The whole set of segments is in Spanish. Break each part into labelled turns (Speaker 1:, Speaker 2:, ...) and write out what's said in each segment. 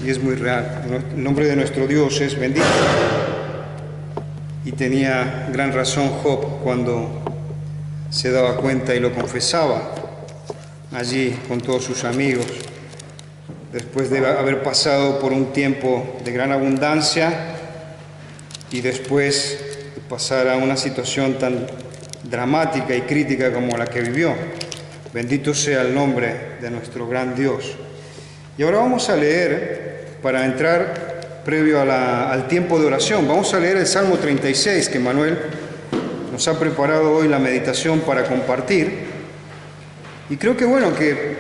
Speaker 1: y es muy real. El nombre de nuestro Dios es bendito. Y tenía gran razón Job cuando se daba cuenta y lo confesaba allí con todos sus amigos, después de haber pasado por un tiempo de gran abundancia y después de pasar a una situación tan dramática y crítica como la que vivió. Bendito sea el nombre de nuestro gran Dios. Y ahora vamos a leer, para entrar previo al tiempo de oración, vamos a leer el Salmo 36, que Manuel nos ha preparado hoy la meditación para compartir. Y creo que que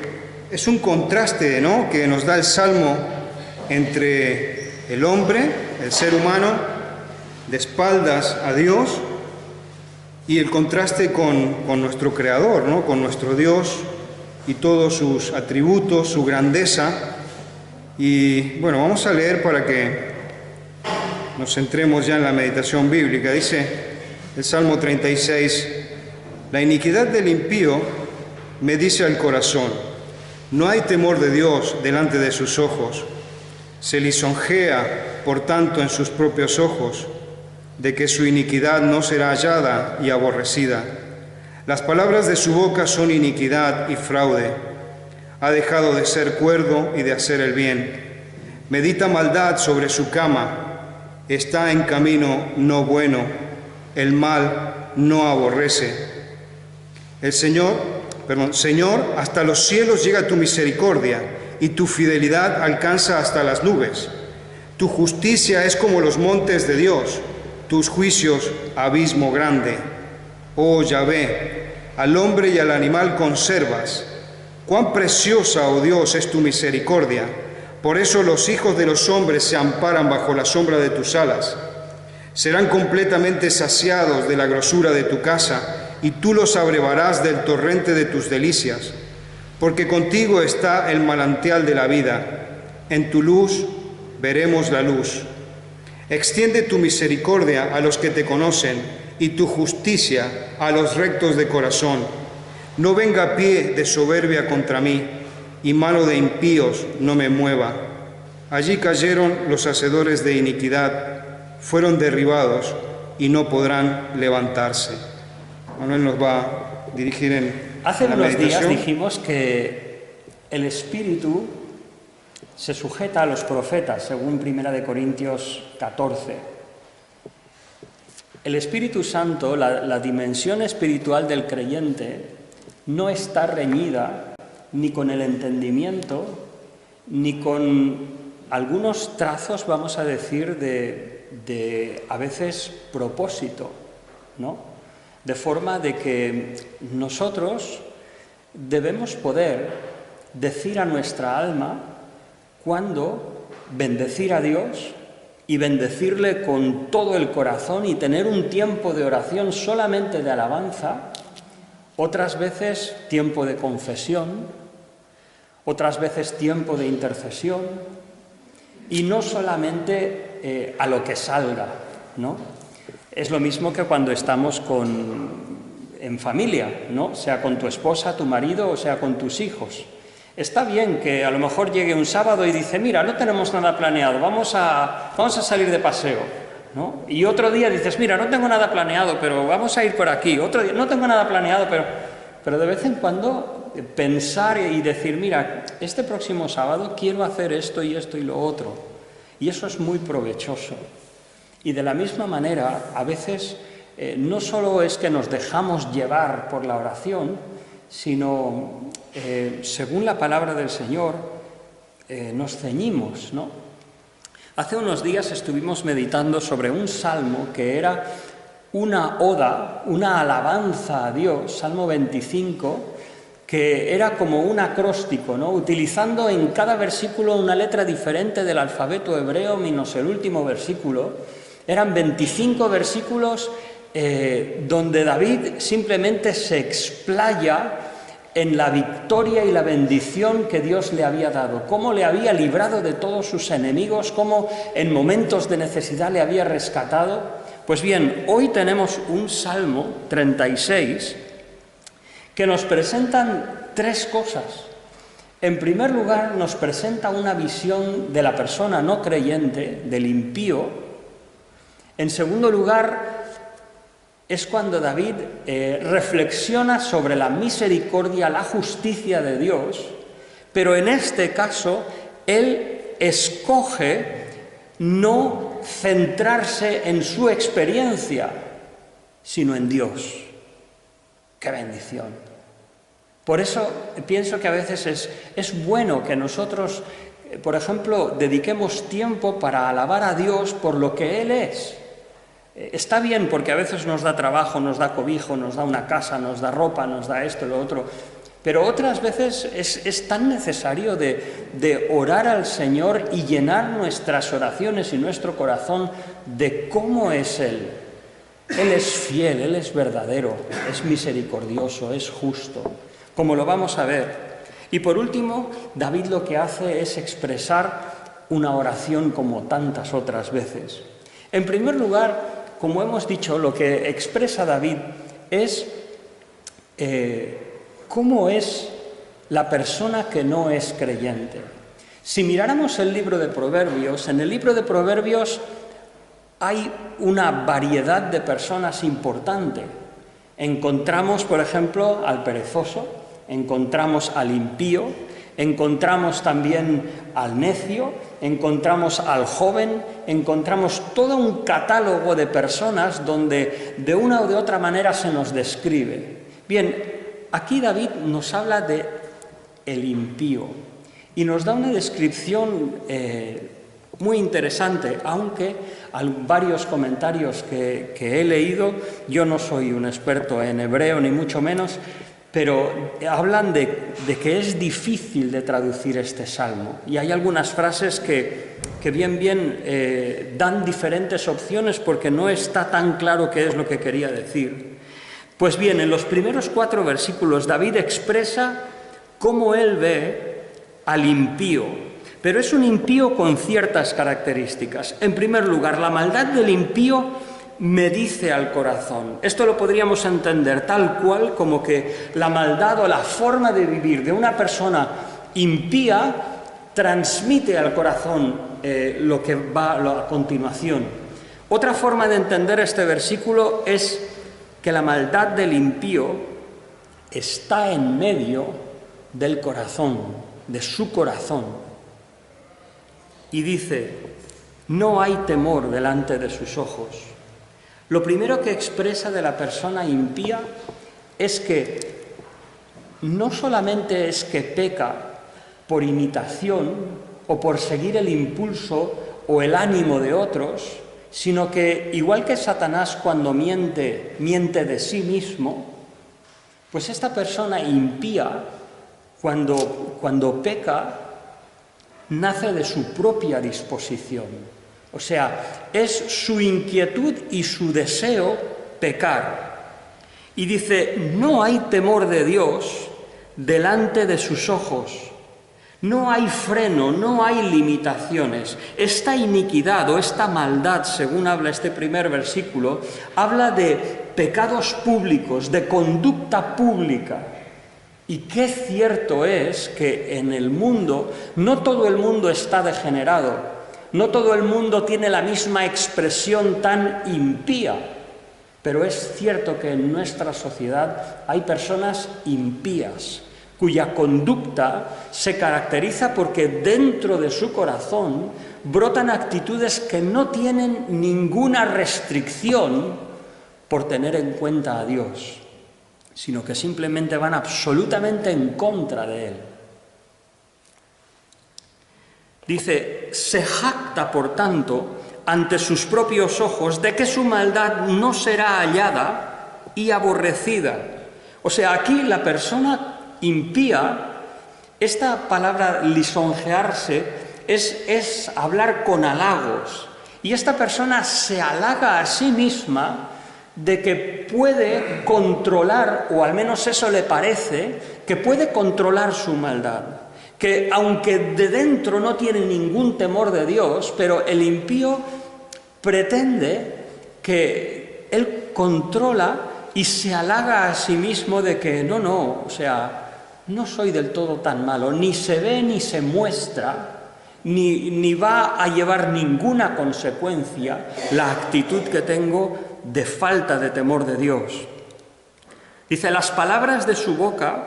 Speaker 1: es un contraste, ¿no?, que nos da el Salmo entre el hombre, el ser humano, de espaldas a Dios, y el contraste con nuestro Creador, ¿no?, con nuestro Dios y todos sus atributos, su grandeza. Y vamos a leer para que nos centremos ya en la meditación bíblica. Dice el Salmo 36, la iniquidad del impío me dice al corazón, no hay temor de Dios delante de sus ojos. Se lisonjea, por tanto, en sus propios ojos, de que su iniquidad no será hallada y aborrecida. Las palabras de su boca son iniquidad y fraude. Ha dejado de ser cuerdo y de hacer el bien. Medita maldad sobre su cama. Está en camino no bueno. El mal no aborrece. Señor, hasta los cielos llega tu misericordia y tu fidelidad alcanza hasta las nubes. Tu justicia es como los montes de Dios, tus juicios abismo grande. Oh Yahvé, al hombre y al animal conservas. Cuán preciosa, oh Dios, es tu misericordia. Por eso los hijos de los hombres se amparan bajo la sombra de tus alas. Serán completamente saciados de la grosura de tu casa, y tú los abrevarás del torrente de tus delicias. Porque contigo está el manantial de la vida. En tu luz veremos la luz. Extiende tu misericordia a los que te conocen y tu justicia a los rectos de corazón. No venga pie de soberbia contra mí y mano de impíos no me mueva. Allí cayeron los hacedores de iniquidad, fueron derribados y no podrán levantarse. Manuel nos va a dirigir en
Speaker 2: Hace
Speaker 1: la
Speaker 2: unos
Speaker 1: meditación.
Speaker 2: días dijimos que el Espíritu se sujeta a los profetas, según 1 Corintios 14. El Espíritu Santo, la dimensión espiritual del creyente, no está reñida ni con el entendimiento, ni con algunos trazos, vamos a decir, de a veces propósito, ¿no? De forma de que nosotros debemos poder decir a nuestra alma cuándo bendecir a Dios y bendecirle con todo el corazón y tener un tiempo de oración solamente de alabanza, otras veces tiempo de confesión, otras veces tiempo de intercesión, y no solamente a lo que salga, ¿no? Es lo mismo que cuando estamos en familia, ¿no? Sea con tu esposa, tu marido o sea con tus hijos. Está bien que a lo mejor llegue un sábado y dice, mira, no tenemos nada planeado, vamos a salir de paseo, ¿no? Y otro día dices, mira, no tengo nada planeado, pero vamos a ir por aquí. Otro día, no tengo nada planeado, pero de vez en cuando pensar y decir, mira, este próximo sábado quiero hacer esto y lo otro. Y eso es muy provechoso. Y de la misma manera, a veces no solo es que nos dejamos llevar por la oración, sino, según la palabra del Señor, nos ceñimos, ¿no? Hace unos días estuvimos meditando sobre un salmo que era una oda, una alabanza a Dios, Salmo 25, que era como un acróstico, ¿no? Utilizando en cada versículo una letra diferente del alfabeto hebreo menos el último versículo. Eran 25 versículos donde David simplemente se explaya en la victoria y la bendición que Dios le había dado, cómo le había librado de todos sus enemigos, cómo en momentos de necesidad le había rescatado. Pues bien, hoy tenemos un Salmo 36 que nos presentan tres cosas. En primer lugar, nos presenta una visión de la persona no creyente, del impío. En segundo lugar, es cuando David reflexiona sobre la misericordia, la justicia de Dios, pero en este caso, él escoge no centrarse en su experiencia, sino en Dios. ¡Qué bendición! Por eso pienso que a veces es bueno que nosotros, por ejemplo, dediquemos tiempo para alabar a Dios por lo que Él es. Está bien porque a veces nos da trabajo, nos da cobijo, nos da una casa, nos da ropa, nos da esto y lo otro, pero otras veces es tan necesario de orar al Señor y llenar nuestras oraciones y nuestro corazón de cómo es Él. Él es fiel, Él es verdadero, es misericordioso, es justo, como lo vamos a ver. Y por último, David lo que hace es expresar una oración como tantas otras veces. En primer lugar, como hemos dicho, lo que expresa David es cómo es la persona que no es creyente. Si miráramos el libro de Proverbios, en el libro de Proverbios hay una variedad de personas importante. Encontramos, por ejemplo, al perezoso, encontramos al impío, encontramos también al necio, encontramos al joven, encontramos todo un catálogo de personas donde de una o de otra manera se nos describe. Bien, aquí David nos habla de el impío y nos da una descripción muy interesante, aunque varios comentarios que he leído, yo no soy un experto en hebreo ni mucho menos, pero hablan de que es difícil de traducir este salmo. Y hay algunas frases que bien dan diferentes opciones porque no está tan claro qué es lo que quería decir. Pues bien, en los primeros 4 versículos David expresa cómo él ve al impío, pero es un impío con ciertas características. En primer lugar, la maldad del impío me dice al corazón. Esto lo podríamos entender tal cual como que la maldad o la forma de vivir de una persona impía transmite al corazón lo que va a continuación. Otra forma de entender este versículo es que la maldad del impío está en medio del corazón, de su corazón. Y dice, no hay temor delante de sus ojos. Lo primero que expresa de la persona impía es que no solamente es que peca por imitación o por seguir el impulso o el ánimo de otros, sino que, igual que Satanás cuando miente de sí mismo, pues esta persona impía, cuando peca, nace de su propia disposición. O sea, es su inquietud y su deseo pecar. Y dice, no hay temor de Dios delante de sus ojos. No hay freno, no hay limitaciones. Esta iniquidad o esta maldad, según habla este primer versículo, habla de pecados públicos, de conducta pública. Y qué cierto es que en el mundo, no todo el mundo está degenerado, no todo el mundo tiene la misma expresión tan impía, pero es cierto que en nuestra sociedad hay personas impías, cuya conducta se caracteriza porque dentro de su corazón brotan actitudes que no tienen ninguna restricción por tener en cuenta a Dios, sino que simplemente van absolutamente en contra de Él. Dice, se jacta, por tanto, ante sus propios ojos de que su maldad no será hallada y aborrecida. O sea, aquí la persona impía, esta palabra lisonjearse es hablar con halagos. Y esta persona se halaga a sí misma de que puede controlar, o al menos eso le parece, que puede controlar su maldad. Que aunque de dentro no tiene ningún temor de Dios, pero el impío pretende que él controla y se halaga a sí mismo de que no, o sea, no soy del todo tan malo, ni se ve ni se muestra, ni va a llevar ninguna consecuencia la actitud que tengo de falta de temor de Dios. Dice, las palabras de su boca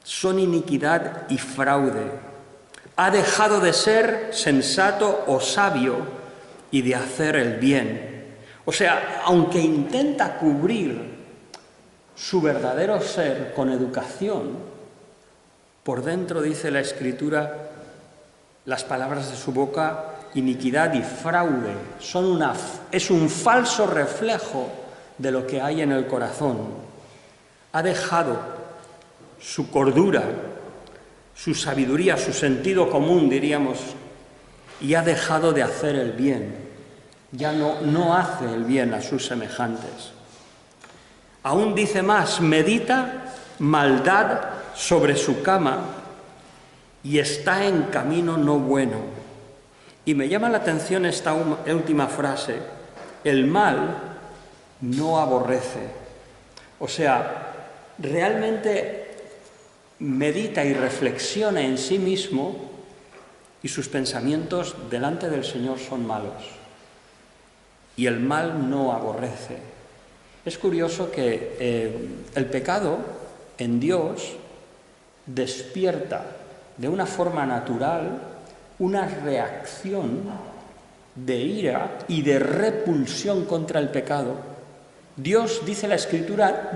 Speaker 2: son iniquidad y fraude. Ha dejado de ser sensato o sabio y de hacer el bien. O sea, aunque intenta cubrir su verdadero ser con educación, por dentro, dice la Escritura, las palabras de su boca, iniquidad y fraude, es un falso reflejo de lo que hay en el corazón. Ha dejado su cordura, su sabiduría, su sentido común, diríamos, y ha dejado de hacer el bien. Ya no hace el bien a sus semejantes. Aún dice más, medita maldad sobre su cama y está en camino no bueno. Y me llama la atención esta última frase, el mal no aborrece. O sea, realmente medita y reflexiona en sí mismo y sus pensamientos delante del Señor son malos. Y el mal no aborrece. Es curioso que el pecado en Dios despierta de una forma natural una reacción de ira y de repulsión contra el pecado. Dios, dice la Escritura,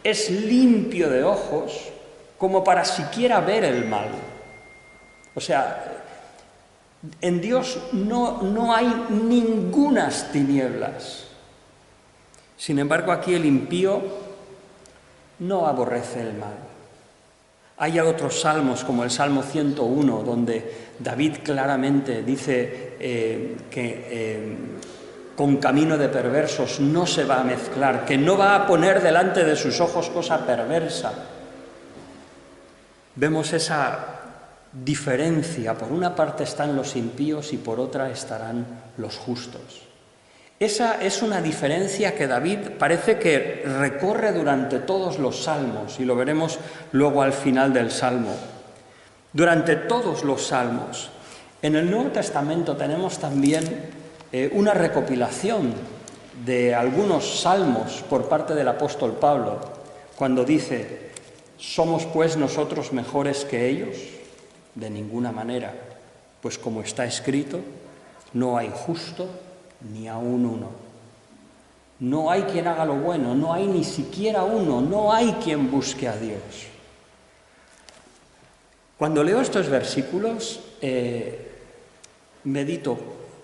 Speaker 2: es limpio de ojos como para siquiera ver el mal. O sea, en Dios no hay ningunas tinieblas. Sin embargo, aquí el impío no aborrece el mal. Hay otros salmos, como el Salmo 101, donde David claramente dice que con camino de perversos no se va a mezclar, que no va a poner delante de sus ojos cosa perversa. Vemos esa diferencia. Por una parte están los impíos y por otra estarán los justos. Esa es una diferencia que David parece que recorre durante todos los salmos, y lo veremos luego al final del salmo. Durante todos los salmos. En el Nuevo Testamento tenemos también una recopilación de algunos salmos por parte del apóstol Pablo, cuando dice, ¿somos pues nosotros mejores que ellos? De ninguna manera, pues como está escrito, no hay justo ni aún uno. No hay quien haga lo bueno, no hay ni siquiera uno, no hay quien busque a Dios. Cuando leo estos versículos, medito,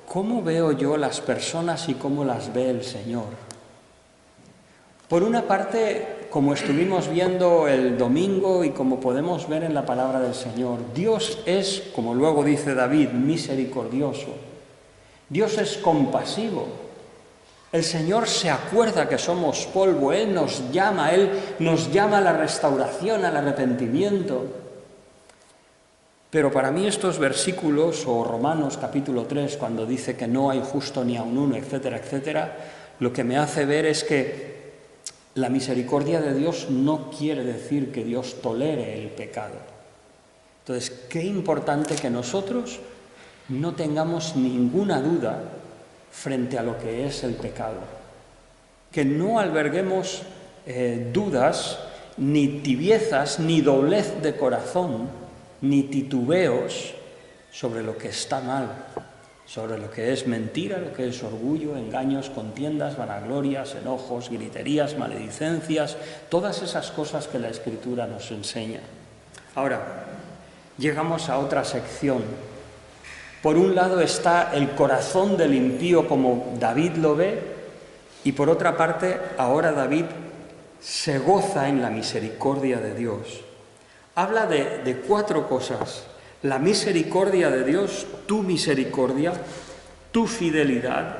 Speaker 2: ¿cómo veo yo las personas y cómo las ve el Señor? Por una parte, como estuvimos viendo el domingo y como podemos ver en la palabra del Señor, Dios es, como luego dice David, misericordioso. Dios es compasivo. El Señor se acuerda que somos polvo, Él nos llama a la restauración, al arrepentimiento. Pero para mí estos versículos, o Romanos capítulo 3, cuando dice que no hay justo ni aun uno, etcétera, etcétera, lo que me hace ver es que la misericordia de Dios no quiere decir que Dios tolere el pecado. Entonces, qué importante que nosotros no tengamos ninguna duda frente a lo que es el pecado. Que no alberguemos dudas, ni tibiezas, ni doblez de corazón, ni titubeos sobre lo que está mal, sobre lo que es mentira, lo que es orgullo, engaños, contiendas, vanaglorias, enojos, griterías, maledicencias, todas esas cosas que la Escritura nos enseña. Ahora, llegamos a otra sección. Por un lado está el corazón del impío como David lo ve, y por otra parte, ahora David se goza en la misericordia de Dios. Habla de 4 cosas: la misericordia de Dios, tu misericordia, tu fidelidad,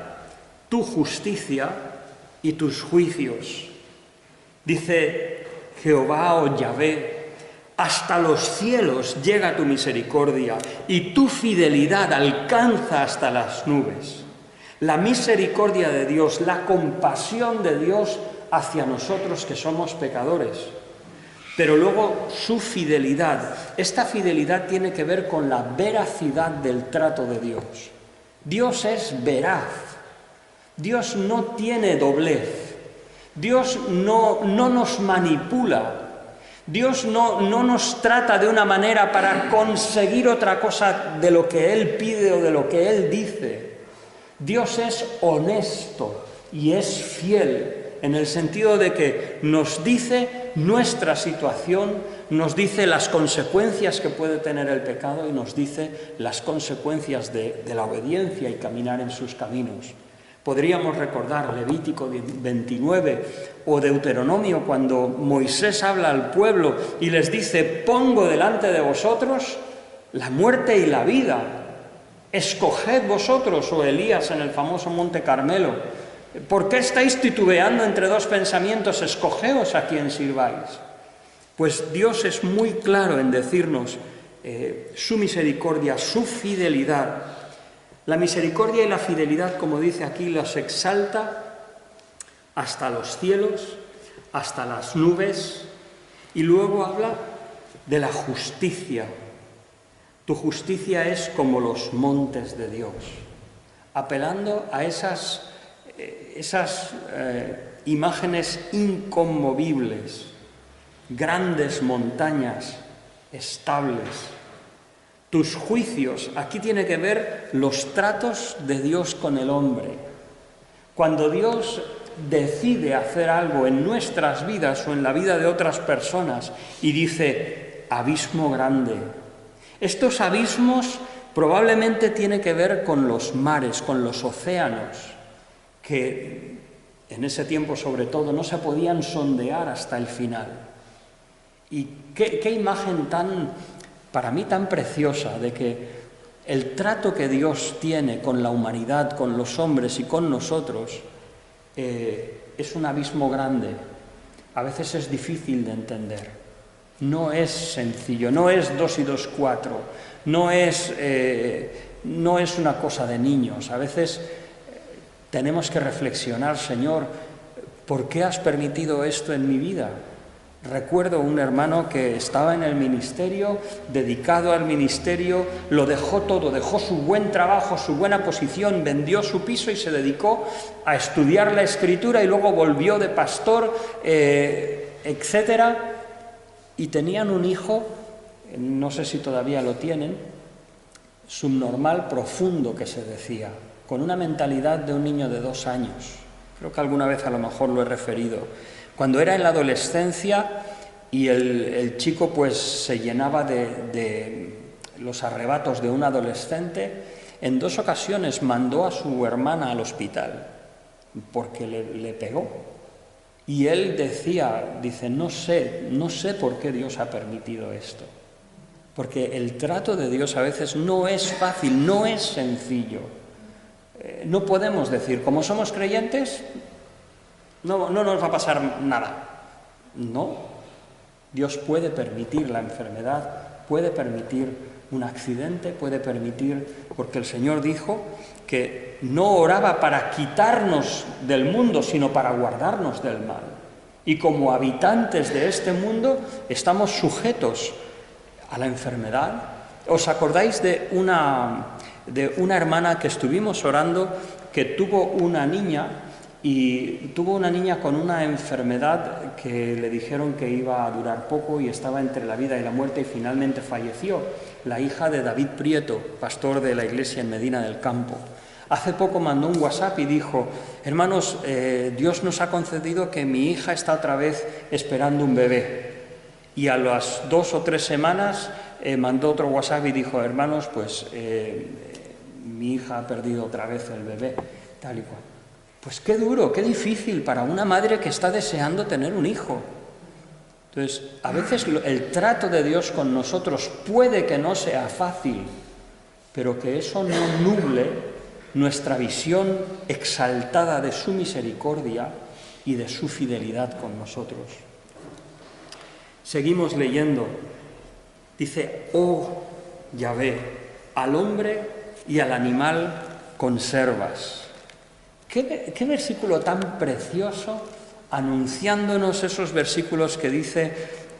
Speaker 2: tu justicia y tus juicios. Dice Jehová o Yahvé, hasta los cielos llega tu misericordia y tu fidelidad alcanza hasta las nubes. La misericordia de Dios, la compasión de Dios hacia nosotros que somos pecadores. pero luego su fidelidad. Esta fidelidad tiene que ver con la veracidad del trato de Dios. Dios es veraz, Dios no tiene doblez, Dios no nos manipula, Dios no nos trata de una manera para conseguir otra cosa de lo que Él pide o de lo que Él dice. Dios es honesto y es fiel, en el sentido de que nos dice nuestra situación, nos dice las consecuencias que puede tener el pecado y nos dice las consecuencias de la obediencia y caminar en sus caminos. Podríamos recordar Levítico 29 o Deuteronomio, cuando Moisés habla al pueblo y les dice: pongo delante de vosotros la muerte y la vida, escoged vosotros, o Elías en el famoso Monte Carmelo, ¿por qué estáis titubeando entre dos pensamientos? Escogeos a quien sirváis. Pues Dios es muy claro en decirnos su misericordia, su fidelidad. La misericordia y la fidelidad, como dice aquí, los exalta hasta los cielos, hasta las nubes, y luego habla de la justicia. Tu justicia es como los montes de Dios, apelando a esas imágenes inconmovibles, grandes montañas estables. Tus juicios, aquí tiene que ver los tratos de Dios con el hombre. Cuando Dios decide hacer algo en nuestras vidas o en la vida de otras personas y dice: abismo grande. Estos abismos probablemente tienen que ver con los mares, con los océanos, que en ese tiempo sobre todo no se podían sondear hasta el final. Y qué imagen para mí tan preciosa, de que el trato que Dios tiene con la humanidad, con los hombres y con nosotros, es un abismo grande. A veces es difícil de entender. No es sencillo, no es 2 y 2, 4, no es una cosa de niños. A veces tenemos que reflexionar: Señor, ¿por qué has permitido esto en mi vida? Recuerdo un hermano que estaba en el ministerio, dedicado al ministerio, lo dejó todo, dejó su buen trabajo, su buena posición, vendió su piso y se dedicó a estudiar la Escritura, y luego volvió de pastor, etcétera. Y tenían un hijo, no sé si todavía lo tienen, subnormal, profundo, que se decía, con una mentalidad de un niño de 2 años. Creo que alguna vez a lo mejor lo he referido. Cuando era en la adolescencia y el chico pues se llenaba de los arrebatos de un adolescente, en 2 ocasiones mandó a su hermana al hospital porque le pegó. Y él dice, no sé por qué Dios ha permitido esto. Porque el trato de Dios a veces no es fácil, no es sencillo. No podemos decir, como somos creyentes, no nos va a pasar nada. No, Dios puede permitir la enfermedad, puede permitir un accidente, puede permitir, porque el Señor dijo que no oraba para quitarnos del mundo, sino para guardarnos del mal. Y como habitantes de este mundo estamos sujetos a la enfermedad. ¿Os acordáis de una hermana que estuvimos orando, que tuvo una niña con una enfermedad que le dijeron que iba a durar poco y estaba entre la vida y la muerte, y finalmente falleció? La hija de David Prieto, pastor de la iglesia en Medina del Campo. Hace poco mandó un WhatsApp y dijo: hermanos, Dios nos ha concedido que mi hija está otra vez esperando un bebé. Y a las 2 o 3 semanas mandó otro WhatsApp y dijo: hermanos, pues mi hija ha perdido otra vez el bebé, tal y cual. Pues qué duro, qué difícil para una madre que está deseando tener un hijo. Entonces, a veces el trato de Dios con nosotros puede que no sea fácil, pero que eso no nuble nuestra visión exaltada de su misericordia y de su fidelidad con nosotros. Seguimos leyendo. Dice: oh Yahvé, al hombre y al animal conservas. ¿Qué versículo tan precioso, anunciándonos esos versículos que dice: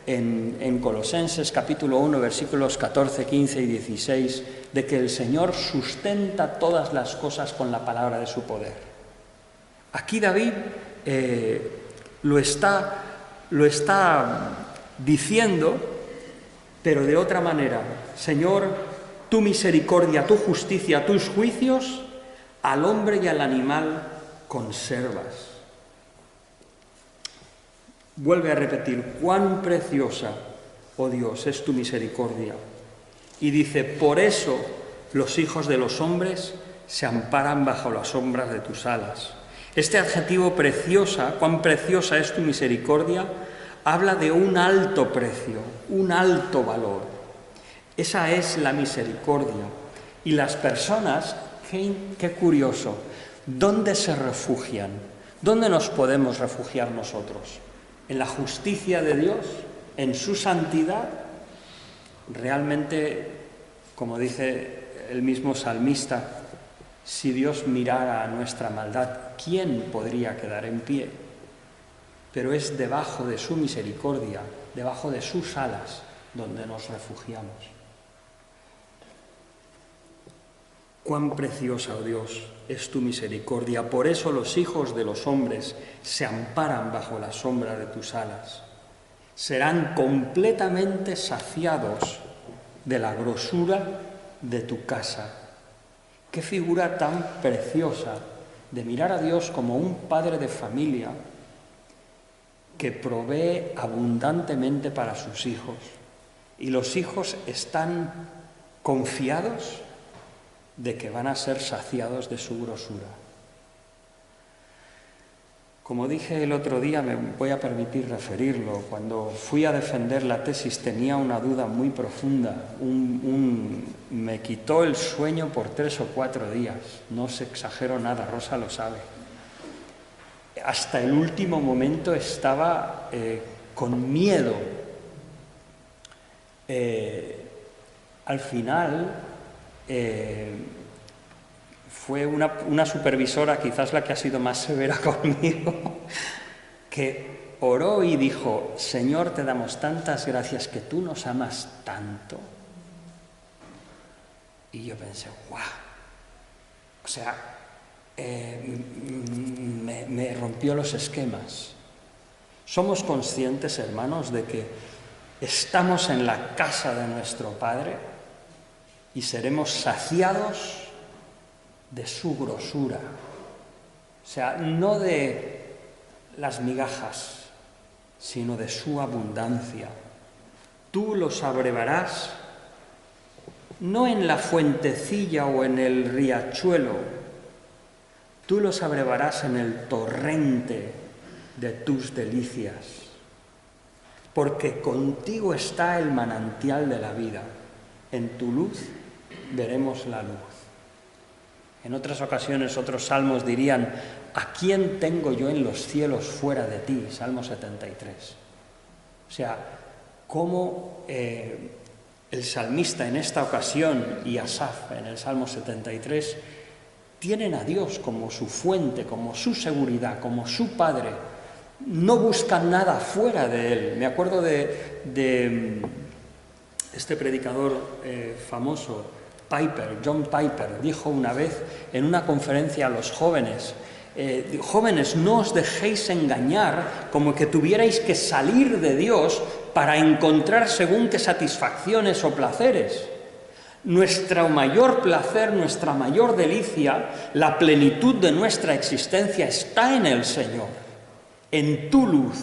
Speaker 2: en Colosenses capítulo 1, versículos 14, 15 y 16, de que el Señor sustenta todas las cosas con la palabra de su poder. Aquí David lo está diciendo, pero de otra manera. Señor, tu misericordia, tu justicia, tus juicios, al hombre y al animal conservas. Vuelve a repetir, cuán preciosa, oh Dios, es tu misericordia. Y dice, por eso los hijos de los hombres se amparan bajo las sombras de tus alas. Este adjetivo preciosa, cuán preciosa es tu misericordia, habla de un alto precio, un alto valor. Esa es la misericordia. Y las personas, qué curioso, ¿dónde se refugian? ¿Dónde nos podemos refugiar nosotros? ¿En la justicia de Dios? ¿En su santidad? Realmente, como dice el mismo salmista, si Dios mirara a nuestra maldad, ¿quién podría quedar en pie? Pero es debajo de su misericordia, debajo de sus alas, donde nos refugiamos. Cuán preciosa, oh Dios, es tu misericordia. Por eso los hijos de los hombres se amparan bajo la sombra de tus alas. Serán completamente saciados de la grosura de tu casa. Qué figura tan preciosa de mirar a Dios como un padre de familia que provee abundantemente para sus hijos. Y los hijos están confiados de que van a ser saciados de su grosura. Como dije el otro día, me voy a permitir referirlo, cuando fui a defender la tesis tenía una duda muy profunda, me quitó el sueño por 3 o 4 días, no os exagero nada, Rosa lo sabe. Hasta el último momento estaba con miedo. Al final fue una supervisora, quizás la que ha sido más severa conmigo, que oró y dijo, Señor, te damos tantas gracias que tú nos amas tanto. Y yo pensé, ¡guau! O sea, me rompió los esquemas. Somos conscientes, hermanos, de que estamos en la casa de nuestro Padre y seremos saciados de su grosura. O sea, no de las migajas, sino de su abundancia. Tú los abrevarás no en la fuentecilla o en el riachuelo, tú los abrevarás en el torrente de tus delicias, porque contigo está el manantial de la vida. En tu luz veremos la luz. En otras ocasiones, otros salmos dirían, ¿a quién tengo yo en los cielos fuera de ti? Salmo 73. O sea, cómo el salmista en esta ocasión y Asaf en el Salmo 73 tienen a Dios como su fuente, como su seguridad, como su Padre. No buscan nada fuera de Él. Me acuerdo de este predicador famoso, John Piper, dijo una vez en una conferencia a los jóvenes, jóvenes, no os dejéis engañar como que tuvierais que salir de Dios para encontrar según qué satisfacciones o placeres. Nuestro mayor placer, nuestra mayor delicia, la plenitud de nuestra existencia está en el Señor. En tu luz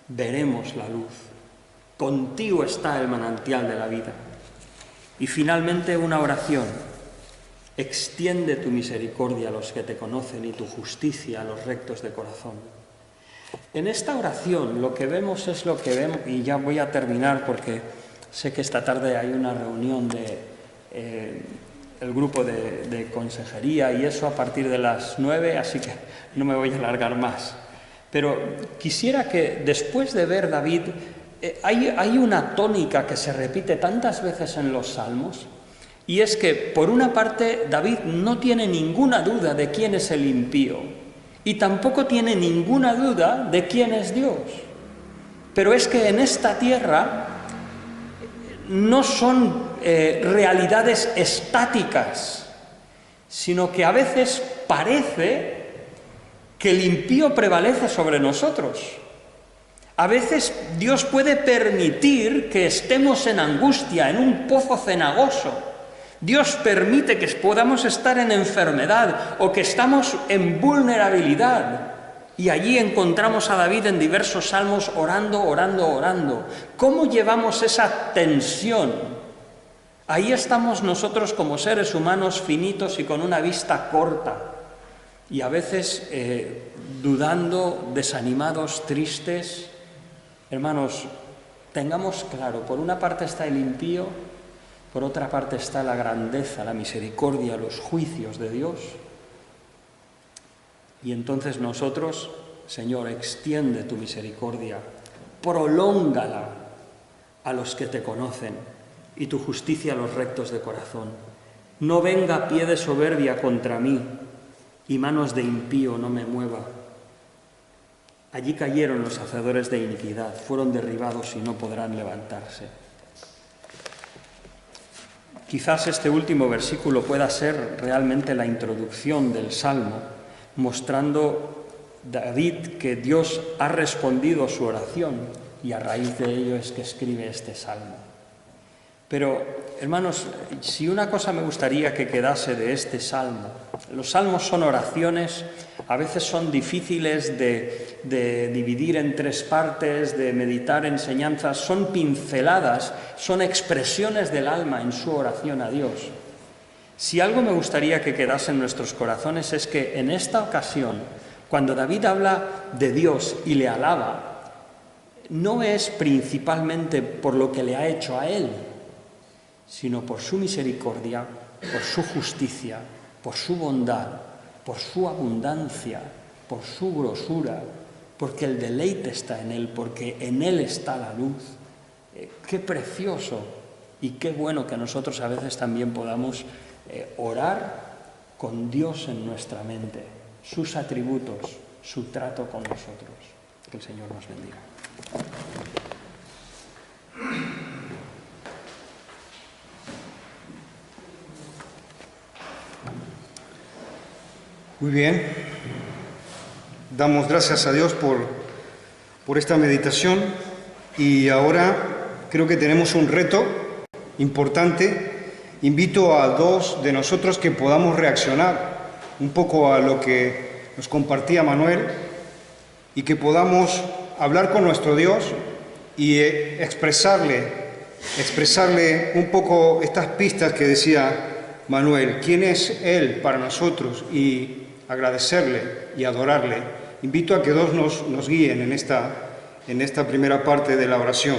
Speaker 2: veremos la luz. Contigo está el manantial de la vida. Y finalmente una oración. Extiende tu misericordia a los que te conocen y tu justicia a los rectos de corazón. En esta oración lo que vemos es lo que vemos, y ya voy a terminar porque sé que esta tarde hay una reunión el grupo de consejería y eso a partir de las 9, así que no me voy a alargar más. Pero quisiera que después de ver David, hay una tónica que se repite tantas veces en los salmos, y es que, por una parte, David no tiene ninguna duda de quién es el impío, y tampoco tiene ninguna duda de quién es Dios. Pero es que en esta tierra no son realidades estáticas, sino que a veces parece que el impío prevalece sobre nosotros. A veces Dios puede permitir que estemos en angustia, en un pozo cenagoso. Dios permite que podamos estar en enfermedad o que estamos en vulnerabilidad. Y allí encontramos a David en diversos salmos orando, orando, orando. ¿Cómo llevamos esa tensión? Ahí estamos nosotros como seres humanos finitos y con una vista corta. Y a veces dudando, desanimados, tristes. Hermanos, tengamos claro, por una parte está el impío, por otra parte está la grandeza, la misericordia, los juicios de Dios. Y entonces nosotros, Señor, extiende tu misericordia, prolóngala a los que te conocen y tu justicia a los rectos de corazón. No venga pie de soberbia contra mí y manos de impío no me mueva. Allí cayeron los hacedores de iniquidad, fueron derribados y no podrán levantarse. Quizás este último versículo pueda ser realmente la introducción del Salmo, mostrando David que Dios ha respondido a su oración y a raíz de ello es que escribe este Salmo. Pero, hermanos, si una cosa me gustaría que quedase de este Salmo, los Salmos son oraciones, a veces son difíciles de dividir en tres partes, de meditar enseñanzas, son pinceladas, son expresiones del alma en su oración a Dios. Si algo me gustaría que quedase en nuestros corazones es que en esta ocasión, cuando David habla de Dios y le alaba, no es principalmente por lo que le ha hecho a él, sino por su misericordia, por su justicia, por su bondad, por su abundancia, por su grosura, porque el deleite está en él, porque en él está la luz. Qué precioso y qué bueno que nosotros a veces también podamos orar con Dios en nuestra mente, sus atributos, su trato con nosotros. Que el Señor nos bendiga.
Speaker 1: Muy bien, damos gracias a Dios por esta meditación y ahora creo que tenemos un reto importante. Invito a dos de nosotros que podamos reaccionar un poco a lo que nos compartía Manuel y que podamos hablar con nuestro Dios y expresarle un poco estas pistas que decía Manuel. ¿Quién es Él para nosotros? Y agradecerle y adorarle. Invito a que dos nos guíen en esta primera parte de la oración.